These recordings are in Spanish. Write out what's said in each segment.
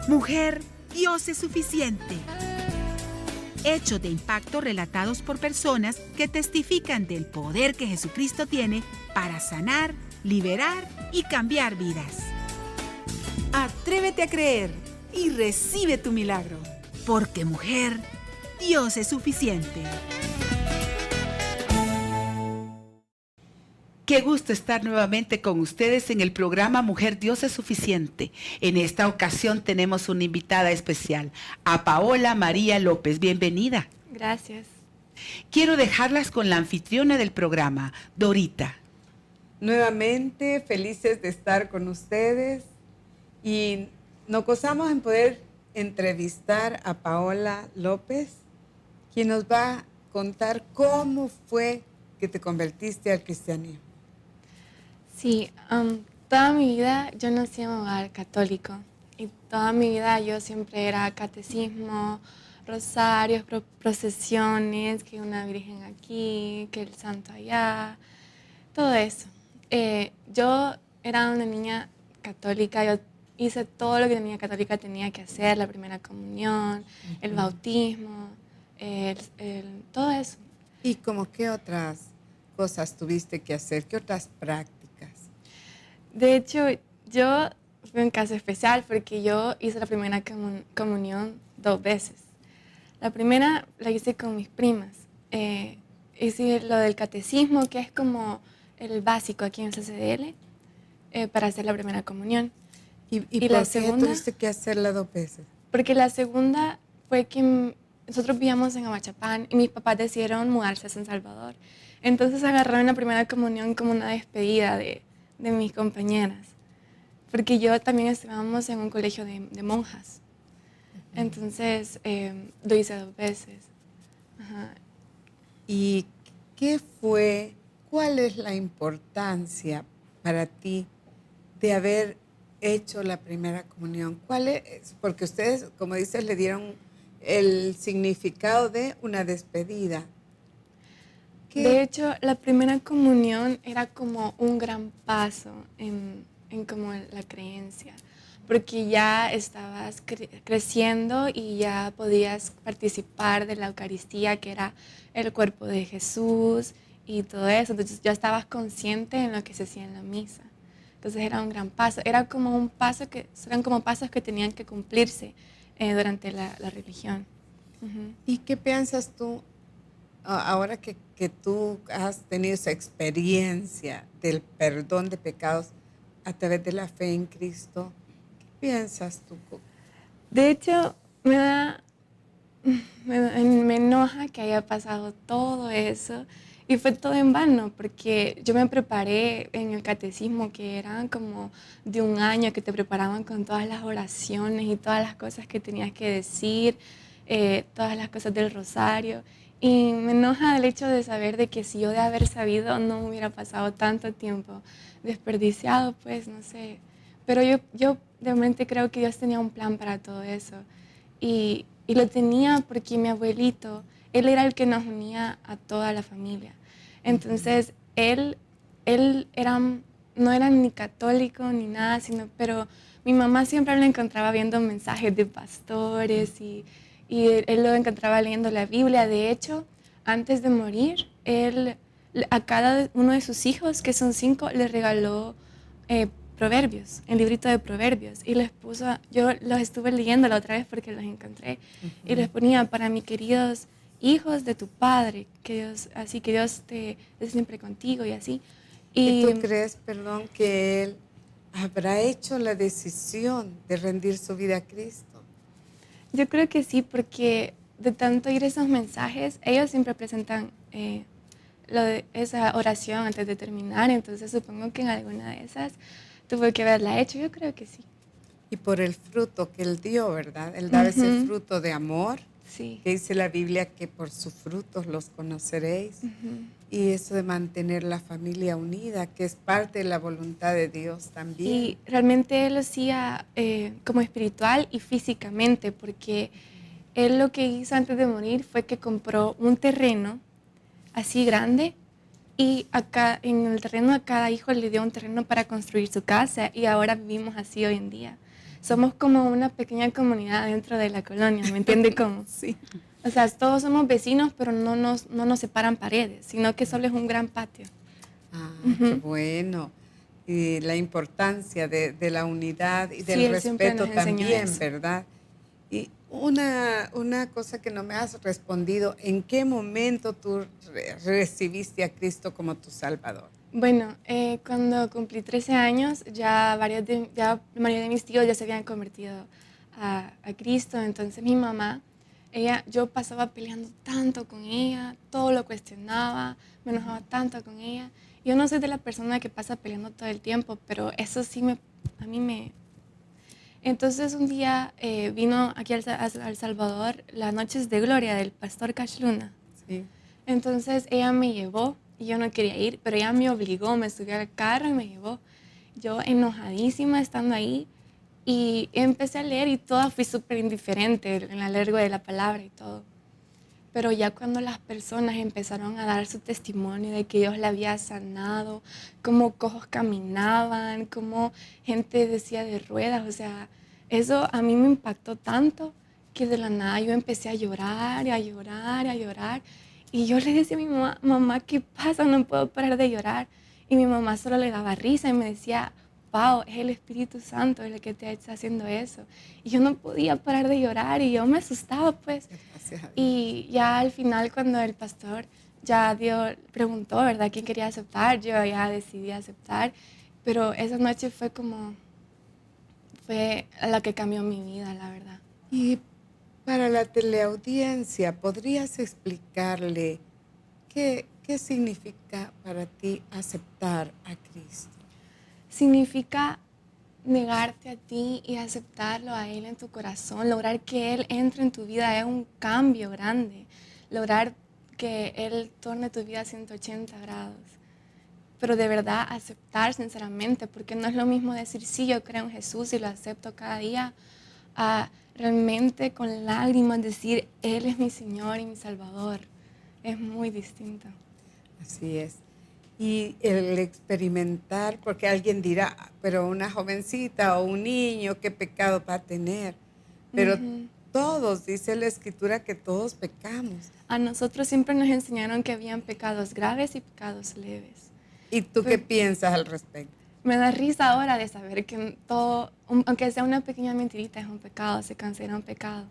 Mujer, Dios es suficiente. Hechos de impacto relatados por personas que testifican del poder que Jesucristo tiene para sanar, liberar y cambiar vidas. Atrévete a creer y recibe tu milagro. Porque mujer, Dios es suficiente. Qué gusto estar nuevamente con ustedes en el programa Mujer, Dios es suficiente. En esta ocasión tenemos una invitada especial, a Paola María López. Bienvenida. Gracias. Quiero dejarlas con la anfitriona del programa, Dorita. Nuevamente felices de estar con ustedes y nos gozamos en poder entrevistar a Paola López, quien nos va a contar cómo fue que te convertiste al cristianismo. Sí, toda mi vida yo nací en un hogar católico y toda mi vida yo siempre era catecismo, rosarios, procesiones, que una virgen aquí, que el santo allá, todo eso. Yo era una niña católica, yo hice todo lo que una niña católica tenía que hacer, la primera comunión, el bautismo, todo eso. ¿Y como qué otras cosas tuviste que hacer? ¿Qué otras prácticas? De hecho, yo fui un caso especial porque yo hice la primera comunión 2 veces. La primera la hice con mis primas. Hice lo del catecismo, que es como el básico aquí en CCDL, para hacer la primera comunión. ¿Y por la qué segunda tuviste que hacerla 2 veces? Porque la segunda fue que nosotros vivíamos en Amachapán y mis papás decidieron mudarse a San Salvador. Entonces agarraron la primera comunión como una despedida de mis compañeras, porque yo también estábamos en un colegio de monjas. Entonces lo hice 2 veces. Ajá. ¿Y cuál es la importancia para ti de haber hecho la primera comunión? ¿Cuál es? Porque ustedes, como dices, le dieron el significado de una despedida. De hecho, la primera comunión era como un gran paso en como la creencia, porque ya estabas creciendo y ya podías participar de la Eucaristía, que era el cuerpo de Jesús y todo eso. Entonces ya estabas consciente en lo que se hacía en la misa. Entonces era un gran paso. Eran como pasos que tenían que cumplirse durante la religión. Uh-huh. ¿Y qué piensas tú ahora que tú has tenido esa experiencia del perdón de pecados a través de la fe en Cristo? ¿Qué piensas tú? De hecho, me enoja que haya pasado todo eso y fue todo en vano, porque yo me preparé en el catecismo, que eran como de 1 año, que te preparaban con todas las oraciones y todas las cosas que tenías que decir, todas las cosas del rosario. Y me enoja el hecho de saber de que si yo de haber sabido no hubiera pasado tanto tiempo desperdiciado, pues no sé. Pero yo realmente creo que Dios tenía un plan para todo eso. Y lo tenía porque mi abuelito, él era el que nos unía a toda la familia. Entonces, él no era ni católico ni nada, pero mi mamá siempre lo encontraba viendo mensajes de pastores y él lo encontraba leyendo la Biblia. De hecho, antes de morir, él a cada uno de sus hijos, que son 5, le regaló Proverbios, el librito de Proverbios, y les puso, yo los estuve leyendo la otra vez porque los encontré, y les ponía: para mis queridos hijos de tu Padre, que Dios te esté siempre contigo y así. ¿Y tú crees, que él habrá hecho la decisión de rendir su vida a Cristo? Yo creo que sí, porque de tanto oír esos mensajes, ellos siempre presentan esa oración antes de terminar, entonces supongo que en alguna de esas tuvo que haberla hecho, yo creo que sí. Y por el fruto que él dio, ¿verdad? Él daba ese fruto de amor, sí. Que dice la Biblia que por sus frutos los conoceréis. Y eso de mantener la familia unida, que es parte de la voluntad de Dios también. Y realmente él lo hacía como espiritual y físicamente, porque él lo que hizo antes de morir fue que compró un terreno así grande Y acá en el terreno a cada hijo le dio un terreno para construir su casa y ahora vivimos así hoy en día. Somos como una pequeña comunidad dentro de la colonia, ¿me entiende cómo? Sí. O sea, todos somos vecinos, pero no nos separan paredes, sino que solo es un gran patio. Ah, qué bueno. Y la importancia de la unidad y del Sí, él siempre respeto nos enseñó también, eso. ¿verdad? Y una cosa que no me has respondido, ¿en qué momento tú recibiste a Cristo como tu Salvador? Bueno, cuando cumplí 13 años, ya la mayoría de mis tíos ya se habían convertido a Cristo. Entonces mi mamá, yo pasaba peleando tanto con ella, todo lo cuestionaba, me enojaba tanto con ella. Yo no soy de la persona que pasa peleando todo el tiempo, pero eso sí a mí me... Entonces un día vino aquí al Salvador las Noches de Gloria del pastor Cash Luna. Sí. Entonces ella me llevó y yo no quería ir, pero ella me obligó, me subió al carro y me llevó. Yo enojadísima estando ahí y empecé a leer y todo fui súper indiferente en el largo de la palabra y todo. Pero ya cuando las personas empezaron a dar su testimonio de que Dios la había sanado, cómo cojos caminaban, cómo gente de silla de ruedas, o sea, eso a mí me impactó tanto que de la nada yo empecé a llorar y a llorar y a llorar. Y yo le decía a mi mamá, mamá, ¿qué pasa? No puedo parar de llorar. Y mi mamá solo le daba risa y me decía, Pau, es el Espíritu Santo el que te está haciendo eso. Y yo no podía parar de llorar y yo me asustaba, pues. Gracias a Dios. Y ya al final, cuando el pastor ya preguntó, ¿verdad?, quién quería aceptar, yo ya decidí aceptar. Pero esa noche fue la que cambió mi vida, la verdad. Y para la teleaudiencia, ¿podrías explicarle qué significa para ti aceptar a Cristo? Significa negarte a ti y aceptarlo a Él en tu corazón, lograr que Él entre en tu vida es un cambio grande, lograr que Él torne tu vida a 180 grados. Pero de verdad aceptar sinceramente, porque no es lo mismo decir sí, yo creo en Jesús y lo acepto cada día, a realmente con lágrimas decir Él es mi Señor y mi Salvador. Es muy distinto. Así es. Y el experimentar, porque alguien dirá, pero una jovencita o un niño, ¿qué pecado va a tener? Pero todos, dice la Escritura, que todos pecamos. A nosotros siempre nos enseñaron que habían pecados graves y pecados leves. ¿Y tú qué Pero piensas al respecto? me da risa ahora de saber que todo, aunque sea una pequeña mentirita, es un pecado, se considera un pecado.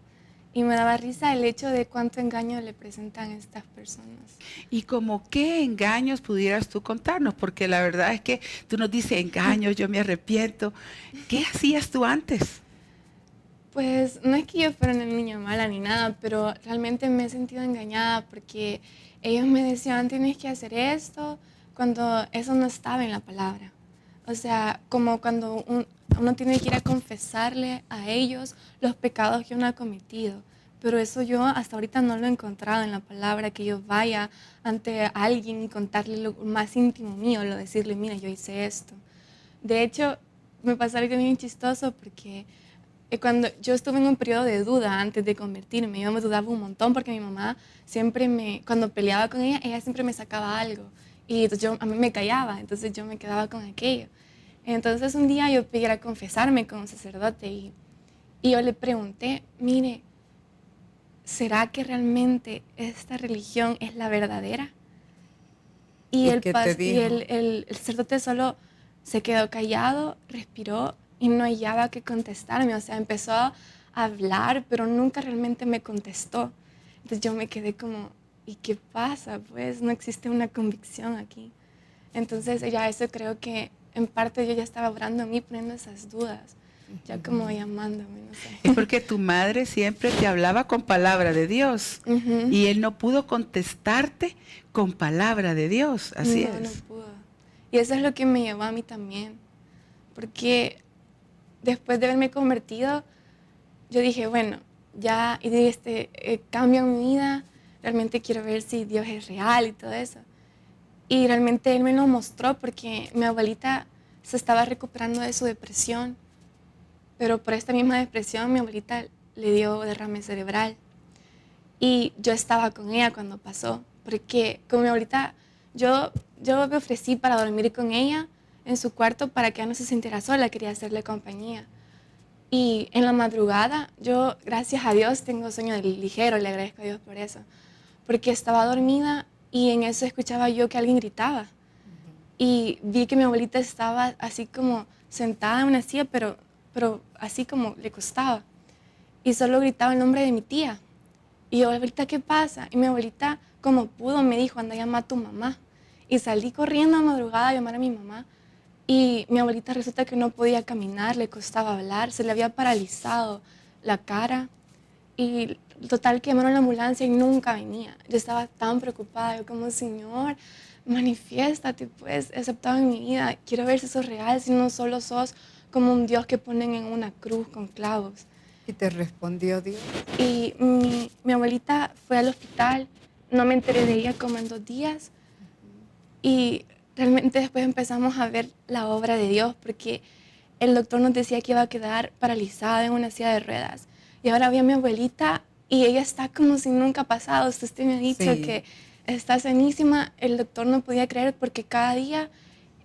Y me daba risa el hecho de cuánto engaño le presentan a estas personas. ¿Y como qué engaños pudieras tú contarnos? Porque la verdad es que tú nos dices engaños, yo me arrepiento. ¿Qué hacías tú antes? Pues no es que yo fuera una niña mala ni nada, pero realmente me he sentido engañada porque ellos me decían, tienes que hacer esto, cuando eso no estaba en la palabra. O sea, como cuando uno tiene que ir a confesarle a ellos los pecados que uno ha cometido. Pero eso yo hasta ahorita no lo he encontrado en la palabra, que yo vaya ante alguien y contarle lo más íntimo mío, lo decirle, mira, yo hice esto. De hecho, me pasó algo bien chistoso porque cuando yo estuve en un periodo de duda antes de convertirme, yo me dudaba un montón porque mi mamá siempre cuando peleaba con ella siempre me sacaba algo. Y entonces a mí me callaba, entonces yo me quedaba con aquello. Entonces un día yo pedí a confesarme con un sacerdote y yo le pregunté, mire, ¿será que realmente esta religión es la verdadera? Y ¿Y qué te dijo? el sacerdote solo se quedó callado, respiró y no hallaba qué contestarme. O sea, empezó a hablar, pero nunca realmente me contestó. Entonces yo me quedé como, ¿y qué pasa? Pues no existe una convicción aquí. Entonces ya eso creo que en parte yo ya estaba orando a mí poniendo esas dudas, ya como llamándome, no sé. Es porque tu madre siempre te hablaba con palabra de Dios y él no pudo contestarte con palabra de Dios, así No, no es. pudo. Y eso es lo que me llevó a mí también, porque después de haberme convertido, yo dije, bueno, ya cambio en mi vida, realmente quiero ver si Dios es real y todo eso. Y realmente Él me lo mostró porque mi abuelita se estaba recuperando de su depresión, pero por esta misma depresión mi abuelita le dio derrame cerebral. Y yo estaba con ella cuando pasó, porque con mi abuelita yo yo me ofrecí para dormir con ella en su cuarto para que ella no se sintiera sola, quería hacerle compañía. Y en la madrugada, yo, gracias a Dios, tengo sueño ligero, le agradezco a Dios por eso, porque estaba dormida y en eso escuchaba yo que alguien gritaba. Y vi que mi abuelita estaba así como sentada en una silla, pero así como le costaba. Y solo gritaba el nombre de mi tía. Y yo, abuelita, ¿qué pasa? Y mi abuelita, como pudo, me dijo, anda a llamar a tu mamá. Y salí corriendo a madrugada a llamar a mi mamá. Y mi abuelita resulta que no podía caminar, le costaba hablar, se le había paralizado la cara. Y total que llamaron a la ambulancia y nunca venía. Yo estaba tan preocupada, yo como, Señor, manifiéstate, pues, aceptado en mi vida. Quiero ver si sos real, si no solo sos como un Dios que ponen en una cruz con clavos. Y te respondió Dios. Y mi abuelita fue al hospital, no me enteré de ella como en 2 días. Y realmente después empezamos a ver la obra de Dios, porque el doctor nos decía que iba a quedar paralizada en una silla de ruedas. Y ahora vi a mi abuelita y ella está como si nunca ha pasado. Usted me ha dicho Sí. que está sanísima. El doctor no podía creer porque cada día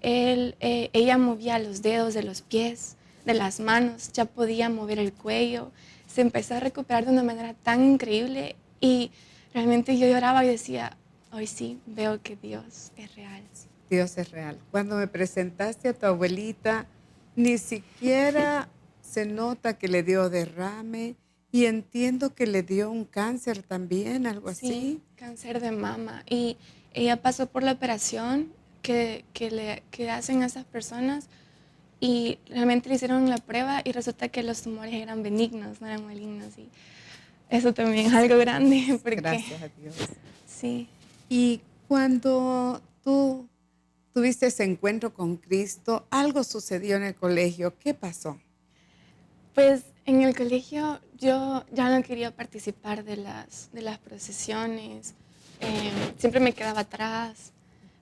ella movía los dedos de los pies, de las manos, ya podía mover el cuello. Se empezó a recuperar de una manera tan increíble y realmente yo lloraba y decía, hoy sí veo que Dios es real. Dios es real. Cuando me presentaste a tu abuelita, ni siquiera se nota que le dio derrame y entiendo que le dio un cáncer también, algo Sí, así. cáncer de mama. Y ella pasó por la operación que hacen a esas personas y realmente le hicieron la prueba y resulta que los tumores eran benignos, no eran malignos. Y eso también es algo grande porque Gracias a Dios. sí. Y cuando tú tuviste ese encuentro con Cristo, algo sucedió en el colegio. ¿Qué pasó? Pues en el colegio yo ya no quería participar de las procesiones, siempre me quedaba atrás.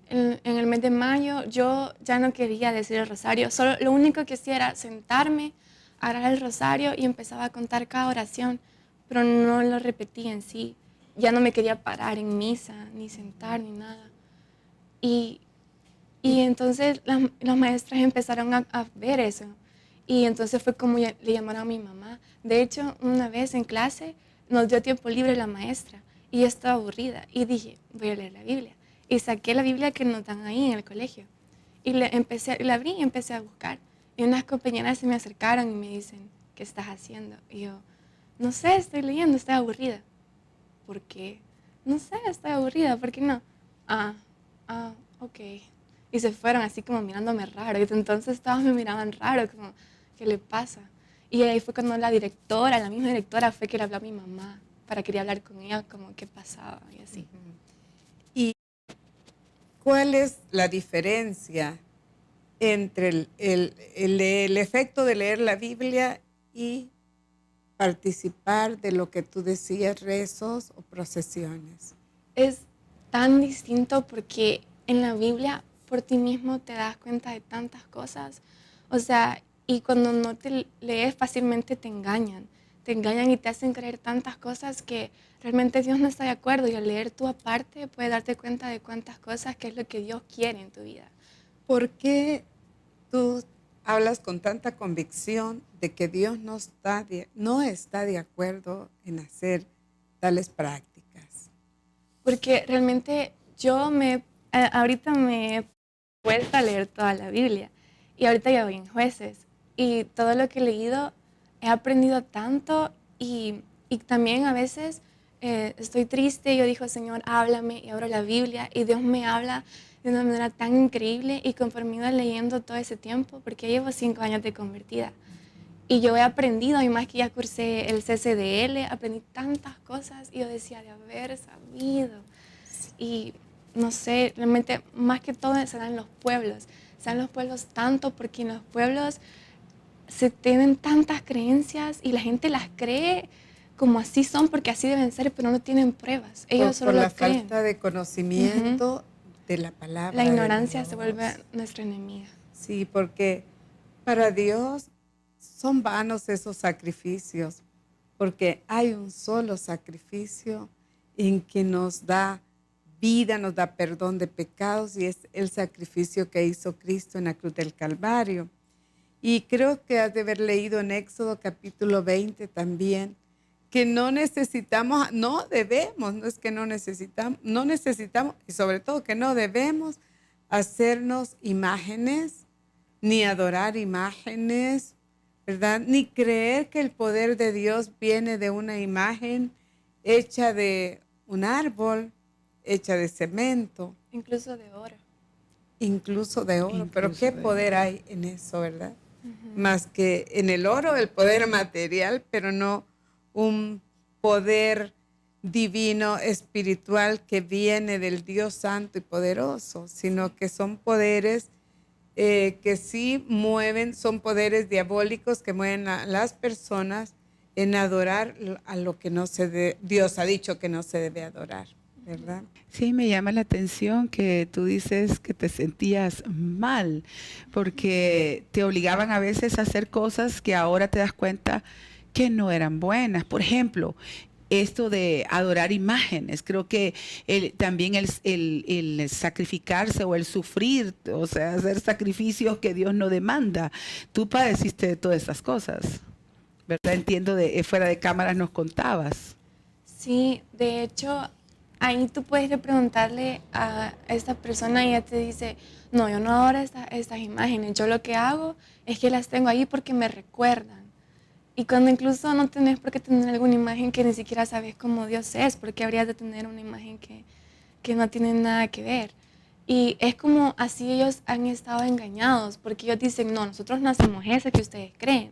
En el mes de mayo yo ya no quería decir el rosario, solo lo único que hacía era sentarme, agarrar el rosario y empezaba a contar cada oración, pero no lo repetía en sí. Ya no me quería parar en misa, ni sentar, ni nada. Y y entonces las maestras empezaron a ver eso. Y entonces fue como le llamaron a mi mamá. De hecho, una vez en clase nos dio tiempo libre la maestra y yo estaba aburrida y dije, voy a leer la Biblia. Y saqué la Biblia que nos dan ahí en el colegio. Y la abrí y empecé a buscar. Y unas compañeras se me acercaron y me dicen, ¿qué estás haciendo? Y yo, no sé, estoy leyendo, estoy aburrida. ¿Por qué? No sé, estoy aburrida, ¿por qué no? Ah, ok. Y se fueron así como mirándome raro. Y desde entonces todos me miraban raro, como, ¿qué le pasa? Y ahí fue cuando la misma directora fue que le habló a mi mamá para querer hablar con ella, como qué pasaba y así. ¿Y cuál es la diferencia entre el efecto de leer la Biblia y participar de lo que tú decías, rezos o procesiones? Es tan distinto porque en la Biblia por ti mismo te das cuenta de tantas cosas. O sea, y cuando no te lees fácilmente te engañan y te hacen creer tantas cosas que realmente Dios no está de acuerdo. Y al leer tú aparte puedes darte cuenta de cuántas cosas, que es lo que Dios quiere en tu vida. ¿Por qué tú hablas con tanta convicción de que Dios no está de acuerdo en hacer tales prácticas? Porque realmente ahorita me he vuelto a leer toda la Biblia y ahorita ya voy en Jueces y todo lo que he leído he aprendido tanto y también a veces estoy triste y yo digo, Señor, háblame y abro la Biblia y Dios me habla de una manera tan increíble y conforme iba leyendo todo ese tiempo, porque llevo 5 años de convertida y yo he aprendido, y más que ya cursé el CCDL, aprendí tantas cosas y yo decía de haber sabido. Y no sé, realmente más que todo se dan los pueblos tanto porque en los pueblos se tienen tantas creencias y la gente las cree como así son porque así deben ser, pero no tienen pruebas. Ellos solo por la lo creen. falta de conocimiento de la palabra. La ignorancia de se Dios. vuelve nuestra enemiga. Sí, porque para Dios son vanos esos sacrificios, porque hay un solo sacrificio en que nos da vida, nos da perdón de pecados y es el sacrificio que hizo Cristo en la cruz del Calvario. Y creo que has de haber leído en Éxodo capítulo 20 también, que no necesitamos, no debemos, no es que no necesitamos y sobre todo que no debemos hacernos imágenes, ni adorar imágenes, ¿verdad? Ni creer que el poder de Dios viene de una imagen hecha de un árbol, hecha de cemento. Incluso de oro. Incluso de oro. Incluso Pero ¿qué de poder oro. hay en eso, verdad? Más que en el oro, el poder material, pero no un poder divino, espiritual, que viene del Dios santo y poderoso, sino que son poderes que sí mueven, son poderes diabólicos que mueven a las personas en adorar a lo que no se debe, Dios ha dicho que no se debe adorar, ¿verdad? Sí, me llama la atención que tú dices que te sentías mal, porque te obligaban a veces a hacer cosas que ahora te das cuenta que no eran buenas. Por ejemplo, esto de adorar imágenes, creo que también el sacrificarse o el sufrir, o sea, hacer sacrificios que Dios no demanda. Tú padeciste de todas esas cosas, ¿verdad? Entiendo, fuera de cámaras nos contabas. Sí, de hecho, ahí tú puedes ir preguntarle a esta persona y ella te dice, no, yo no adoro estas imágenes, yo lo que hago es que las tengo ahí porque me recuerdan. Y cuando incluso no tenés por qué tener alguna imagen que ni siquiera sabes cómo Dios es, porque habrías de tener una imagen que no tiene nada que ver. Y es como así ellos han estado engañados, porque ellos dicen, no, nosotros no hacemos eso que ustedes creen.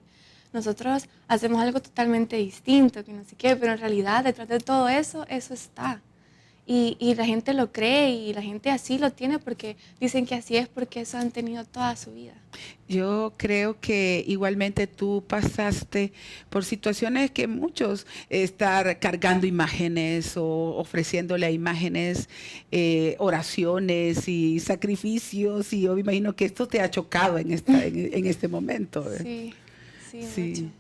Nosotros hacemos algo totalmente distinto, que no sé qué, pero en realidad detrás de todo eso, eso está. Y la gente lo cree y la gente así lo tiene porque dicen que así es porque eso han tenido toda su vida. Yo creo que igualmente tú pasaste por situaciones que muchos, estar cargando imágenes o ofreciéndole a imágenes oraciones y sacrificios, y yo me imagino que esto te ha chocado en este momento. Sí, sí, Sí. mucho.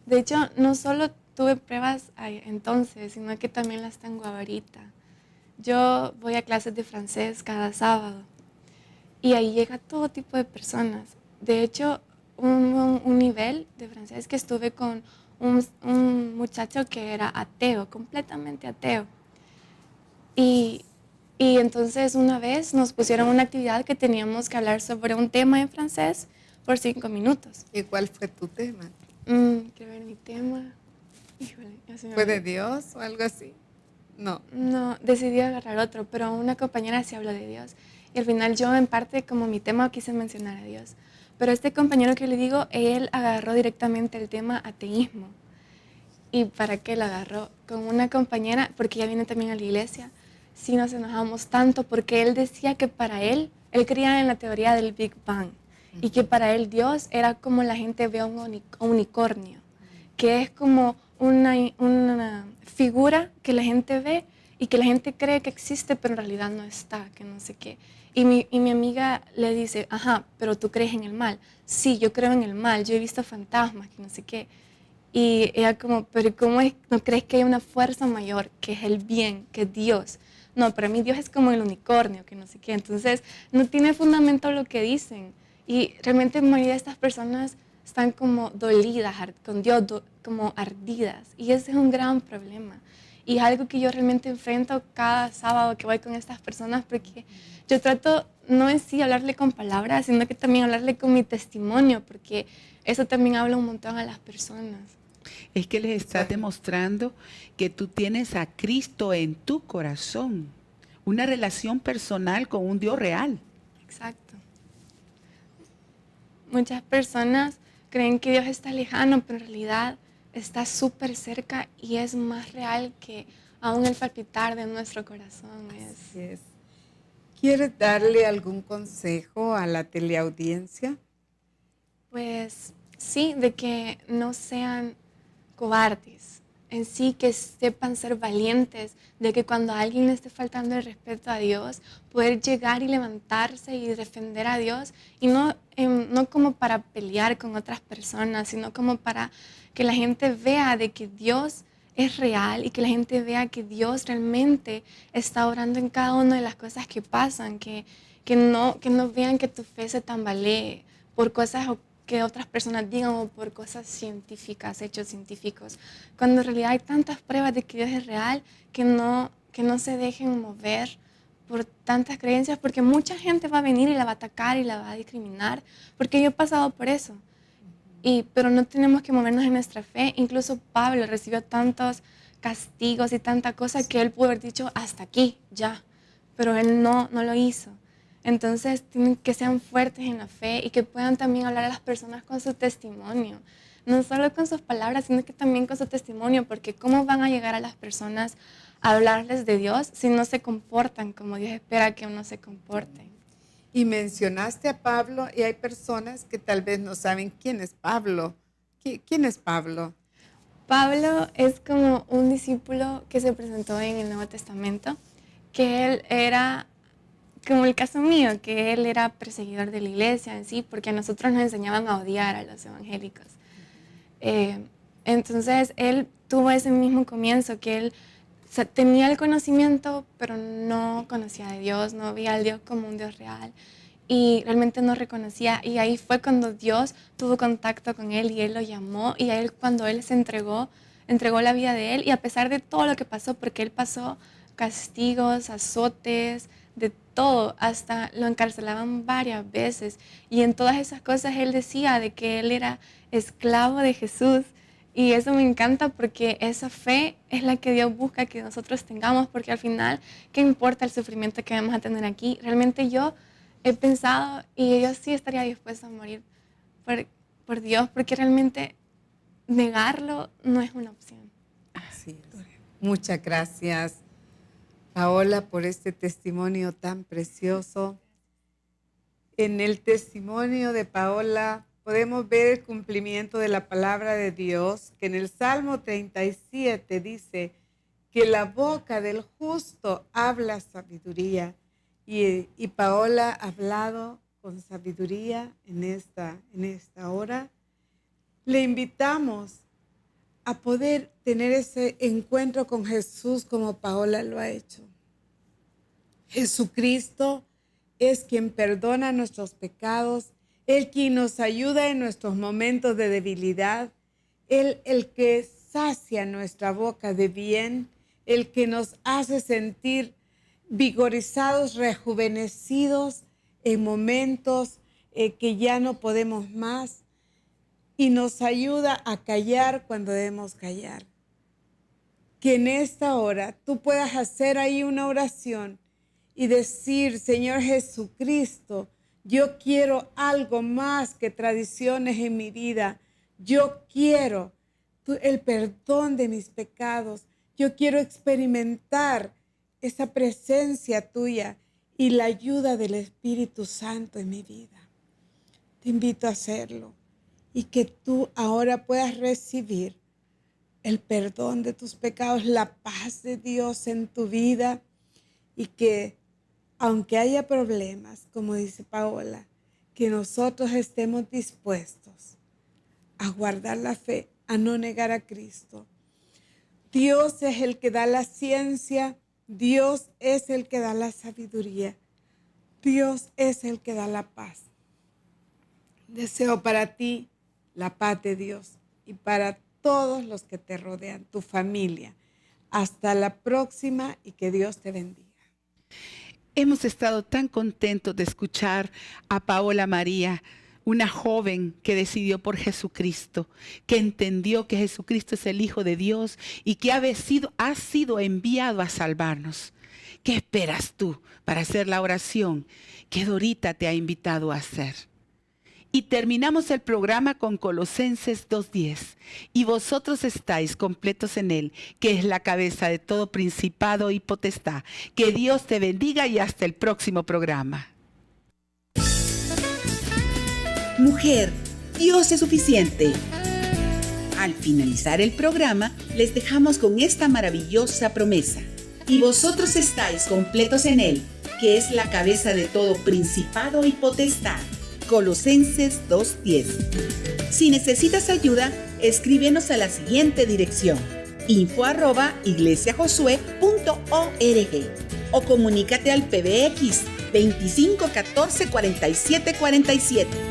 De hecho, no solo tuve pruebas entonces, sino que también las tengo ahorita. Yo voy a clases de francés cada sábado y ahí llega todo tipo de personas. De hecho, un nivel de francés que estuve con un muchacho que era ateo, completamente ateo. Y entonces una vez nos pusieron una actividad que teníamos que hablar sobre un tema en francés por 5 minutos. ¿Y cuál fue tu tema? Quiero ver mi tema. Híjole, ya se me ¿Fue de olvidó. Dios o algo así? No. No, decidí agarrar otro, pero una compañera sí habló de Dios. Y al final yo, en parte, como mi tema, quise mencionar a Dios. Pero este compañero que le digo, él agarró directamente el tema ateísmo. ¿Y para qué lo agarró? Con una compañera, porque ella viene también a la iglesia, sí nos enojamos tanto porque él decía que para él creía en la teoría del Big Bang. Y que para él Dios era como la gente ve un unicornio, que es como una figura que la gente ve y que la gente cree que existe, pero en realidad no está, que no sé qué. Y mi amiga le dice, ajá, pero tú crees en el mal. Sí, yo creo en el mal, yo he visto fantasmas, que no sé qué. Y ella como, pero ¿cómo es? ¿No crees que hay una fuerza mayor, que es el bien, que es Dios? No, para mí Dios es como el unicornio, que no sé qué. Entonces, no tiene fundamento lo que dicen. Y realmente la mayoría de estas personas están como dolidas con Dios, como ardidas. Y ese es un gran problema. Y es algo que yo realmente enfrento cada sábado que voy con estas personas, porque yo trato no en sí hablarle con palabras, sino que también hablarle con mi testimonio, porque eso también habla un montón a las personas. Es que les estás demostrando que tú tienes a Cristo en tu corazón, una relación personal con un Dios real. Exacto. Muchas personas creen que Dios está lejano, pero en realidad está súper cerca y es más real que aún el palpitar de nuestro corazón. Así es. ¿Quieres darle algún consejo a la teleaudiencia? Pues sí, de que no sean cobardes, en sí que sepan ser valientes, de que cuando a alguien le esté faltando el respeto a Dios, poder llegar y levantarse y defender a Dios, y no como para pelear con otras personas, sino como para que la gente vea de que Dios es real y que la gente vea que Dios realmente está obrando en cada una de las cosas que pasan, que no vean que tu fe se tambalee por cosas que otras personas digan o por cosas científicas, hechos científicos, cuando en realidad hay tantas pruebas de que Dios es real que no se dejen mover por tantas creencias, porque mucha gente va a venir y la va a atacar y la va a discriminar, porque yo he pasado por eso. Pero no tenemos que movernos en nuestra fe. Incluso Pablo recibió tantos castigos y tanta cosa que él pudo haber dicho hasta aquí, ya, pero él no lo hizo. Entonces, tienen que sean fuertes en la fe y que puedan también hablar a las personas con su testimonio. No solo con sus palabras, sino que también con su testimonio, porque ¿cómo van a llegar a las personas a hablarles de Dios si no se comportan como Dios espera que uno se comporte? Y mencionaste a Pablo y hay personas que tal vez no saben quién es Pablo. ¿Quién es Pablo? Pablo es como un discípulo que se presentó en el Nuevo Testamento, que él era, como el caso mío, que él era perseguidor de la iglesia en sí, porque a nosotros nos enseñaban a odiar a los evangélicos. Entonces él tuvo ese mismo comienzo, que él tenía el conocimiento, pero no conocía de Dios, no veía al Dios como un Dios real y realmente no reconocía. Y ahí fue cuando Dios tuvo contacto con él y él lo llamó, y a él, cuando él se entregó la vida de él, y a pesar de todo lo que pasó, porque él pasó castigos, azotes, de todo, hasta lo encarcelaban varias veces, y en todas esas cosas él decía de que él era esclavo de Jesús. Y eso me encanta, porque esa fe es la que Dios busca que nosotros tengamos, porque al final, ¿qué importa el sufrimiento que vamos a tener aquí? Realmente yo he pensado, y yo sí estaría dispuesta a morir por Dios, porque realmente negarlo no es una opción. Así es. Muchas gracias, Paola, por este testimonio tan precioso. En el testimonio de Paola podemos ver el cumplimiento de la palabra de Dios, que en el Salmo 37 dice que la boca del justo habla sabiduría. Y Paola ha hablado con sabiduría en esta hora. Le invitamos a poder tener ese encuentro con Jesús como Paola lo ha hecho. Jesucristo es quien perdona nuestros pecados, Él quien nos ayuda en nuestros momentos de debilidad, Él el que sacia nuestra boca de bien, el que nos hace sentir vigorizados, rejuvenecidos en momentos que ya no podemos más, y nos ayuda a callar cuando debemos callar. Que en esta hora tú puedas hacer ahí una oración y decir: Señor Jesucristo, yo quiero algo más que tradiciones en mi vida. Yo quiero el perdón de mis pecados. Yo quiero experimentar esa presencia tuya y la ayuda del Espíritu Santo en mi vida. Te invito a hacerlo, y que tú ahora puedas recibir el perdón de tus pecados, la paz de Dios en tu vida, y que aunque haya problemas, como dice Paola, que nosotros estemos dispuestos a guardar la fe, a no negar a Cristo. Dios es el que da la ciencia, Dios es el que da la sabiduría, Dios es el que da la paz. Deseo para ti la paz de Dios y para todos los que te rodean, tu familia. Hasta la próxima, y que Dios te bendiga. Hemos estado tan contentos de escuchar a Paola María, una joven que decidió por Jesucristo, que entendió que Jesucristo es el Hijo de Dios y que ha sido enviado a salvarnos. ¿Qué esperas tú para hacer la oración que Dorita te ha invitado a hacer? Y terminamos el programa con Colosenses 2:10. Y vosotros estáis completos en Él, que es la cabeza de todo principado y potestad. Que Dios te bendiga, y hasta el próximo programa. Mujer, Dios es suficiente. Al finalizar el programa, les dejamos con esta maravillosa promesa. Y vosotros estáis completos en Él, que es la cabeza de todo principado y potestad. Colosenses 2:10. Si necesitas ayuda, escríbenos a la siguiente dirección: info@iglesiajosué.org o comunícate al PBX 25 14 47 47.